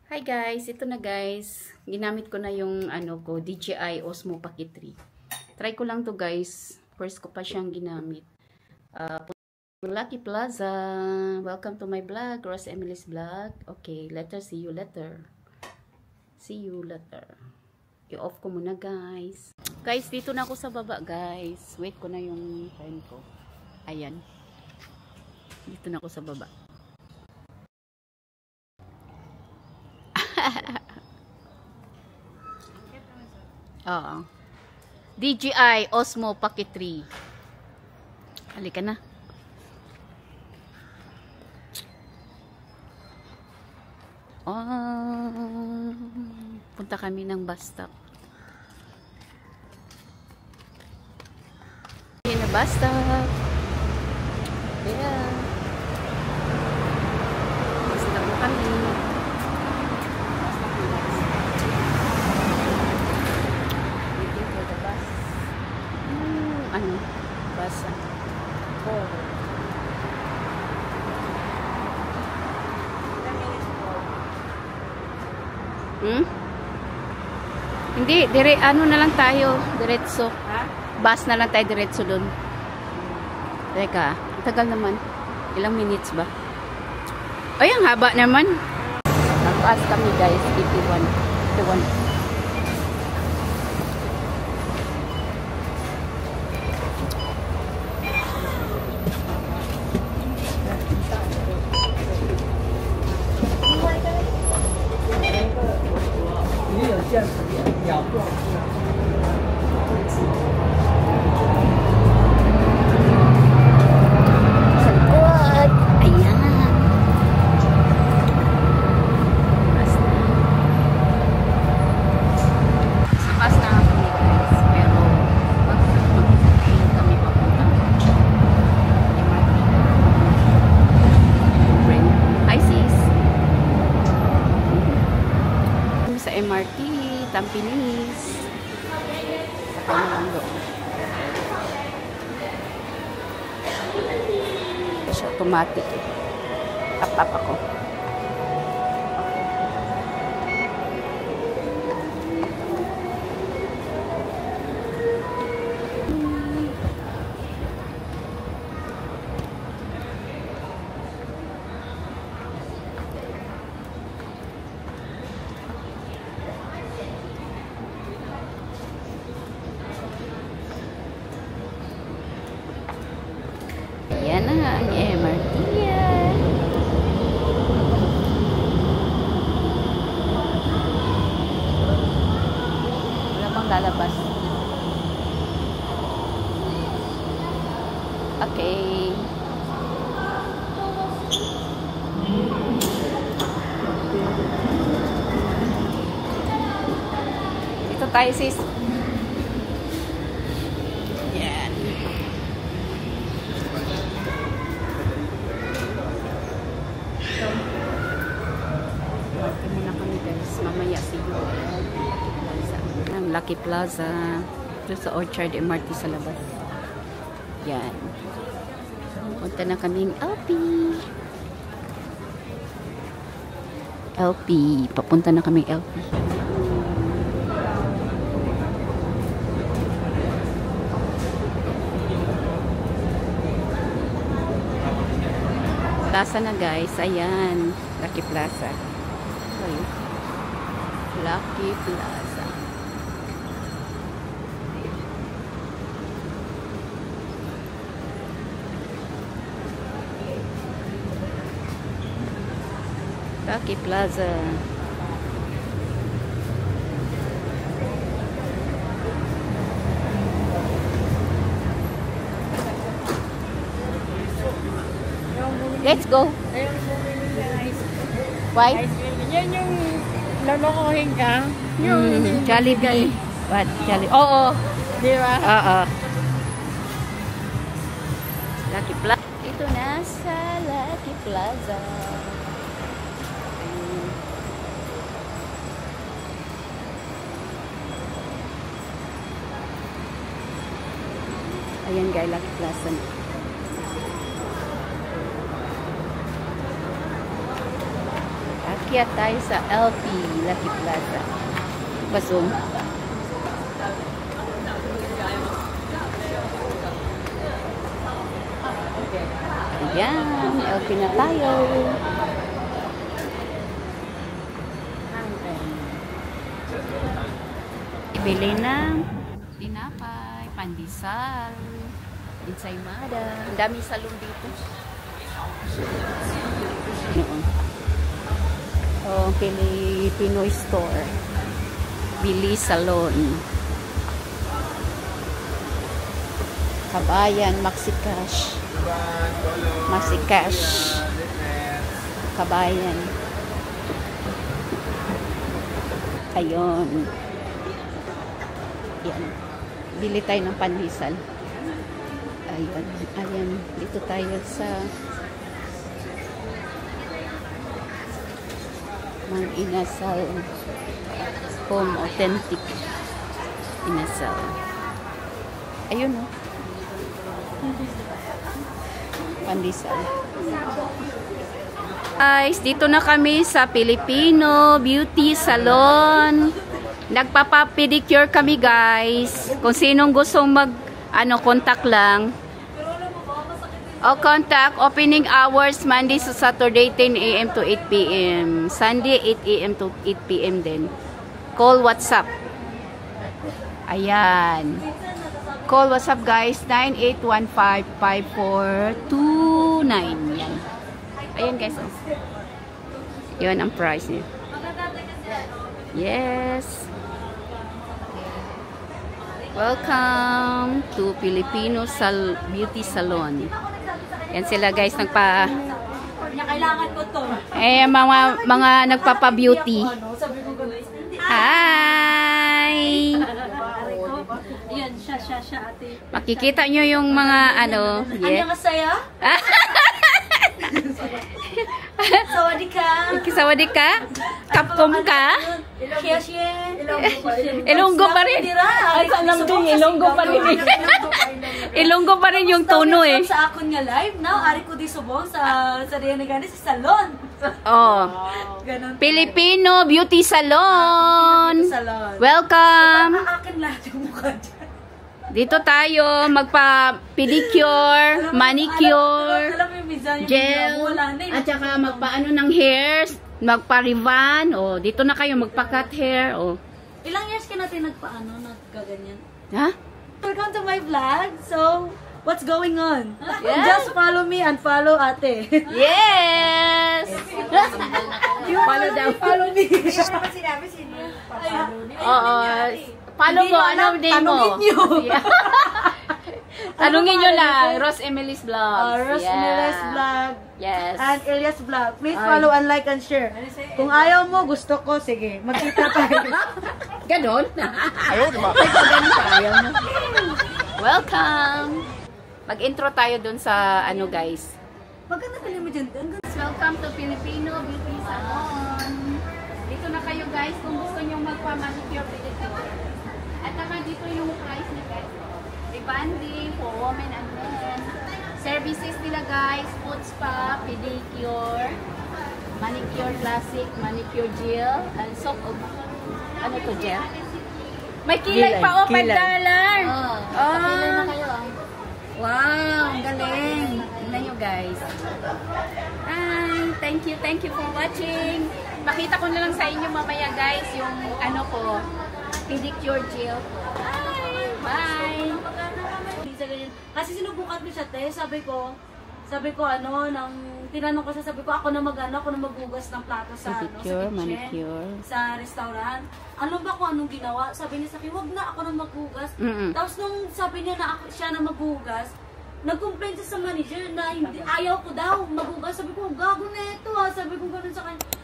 Hi guys, ito na guys. Ginamit ko na yung DJI Osmo Pocket 3. Try ko lang to guys. First ko pa siyang ginamit. Lucky Plaza. Welcome to my vlog, Rose Emily's vlog. Okay, see you later. See you later. I-off ko muna guys. Guys, dito na ako sa baba guys. Wait ko na yung phone ko. Ayan. Dito na ako sa baba. Oo. DJI Osmo Pocket 3. Halika na. Punta kami ng bus stop. Yan na bus stop. Yeah. Bus stop na kami. Bus Hindi, na lang tayo, diretso. Ha? Bus na lang tayo diretso doon. Teka, tagal naman. Ilang minutes ba? Ay, ang haba naman. Nagpaas kami guys, 81. MRT, Tampines. Sakay na lang doon. Kasi automatic. Tap-tap ako. Yan na ang MRT yan. Wala pang lalabas. Okay. Dito tayo sis. Mamaya see you ang Lucky Plaza ito sa Orchard MRT sa labas. Yan, punta na kaming LP, papunta na kaming LP. Plaza na guys, ayan Lucky Plaza. Lucky Plaza. Lucky Plaza. Let's go. Why? Yan yung lolokohin ka. Yung Jollibee. What? Jollibee. Oo. Di ba? Oo. Lucky Plaza. Ito na sa Lucky Plaza. Ayan guys, Lucky Plaza. Akyat tayo sa LP, Lucky Plaza. Basong. Ayan, LP na tayo. Ibili ng tinapay, pandesal, ensaymada. Ang daming salon dito. Oh, Filipino store. Bili Salon. Kabayan, Maxi-Cash. Maxi-Cash. Kabayan. Ayun. Yan. Bili tayo ng pandesal. Ayun. Ayan. Dito tayo sa Mang Inasal Home Authentic Inasal. Ayun o. Pandesal. Guys, dito na kami sa Filipino Beauty Salon. Nagpapa-pedicure kami guys. Kung sinong gustong contact lang. O contact, opening hours Monday to Saturday 10 AM to 8 PM. Sunday 8 AM to 8 PM din. Call WhatsApp. Ayan. Call WhatsApp guys 98155429. Yan. Ayan guys. Yan ang price niya. Yes. Welcome to Filipino Beauty Salon. Yan sila guys, Kailangan ko to. mga nagpapa-beauty. Hi! Yan, siya, ate. Makikita nyo yung mga Ano nga saya? Sawadee ka. Sawadee ka? Kapkom ka? Ilonggo pa rin. Ilonggo pa rin. Ilonggo pa rin yung tono eh. Sa akon nga live, now, ari ko di subong sa riyan na sa salon. Oh. Filipino Beauty Salon. Welcome. Akin lahat yung mukha dyan. Dito tayo magpa-pedicure, manicure, gel, at saka magpa-ano ng hairs, magpa-ribbon, o dito na kayo magpa-cut hair, o. Ilang years ka natin nagkaganyan? Ha? Welcome to my vlog. So, what's going on? Yeah. Just follow me and follow ate. Yes! Follow daw. Follow me. Oo. Follow mo, ano din mo? Tanungin nyo. Yeah. Tanungin nyo lang. Rose Emily's Vlog. Rose Emily's Vlog. Yes. And Elias Vlog. Please follow and like and share. Kung ayaw mo, gusto ko, sige. Magkita tayo. Ganon? Ayaw, diba? Ayaw mo. Welcome! Mag-intro tayo dun sa guys. Maganda pala mo dyan. Welcome to Filipino Beauty Salon. Dito na kayo guys kung gusto nyo magpa-manicure pedicure. At naman dito yung price niya guys. Rebonding for women and men. Services nila guys, foot spa, pedicure, manicure classic, manicure gel, and soap of ano to gel? May kilay pa o $5. Wow, ang galing. Tingnan nyo guys. Hi, thank you for watching. Pakita ko na lang sa inyo mamaya guys yung pedicure gel. Hi, bye. Kasi sinubukan ko siya, te. Sabi ko, nang tinanong ko siya, sabi ko, ako na maghugas ng plato sa, pedicure, sa kitchen, manicure, sa restaurant. Ano ba kung anong ginawa? Sabi niya sa akin, wag na, ako na maghugas. Tapos nung sabi niya na siya na maghugas, nag-complain siya sa manager na hindi, ayaw ko daw maghugas. Sabi ko, gago na ito ha. Sabi ko gano'n sa kanya.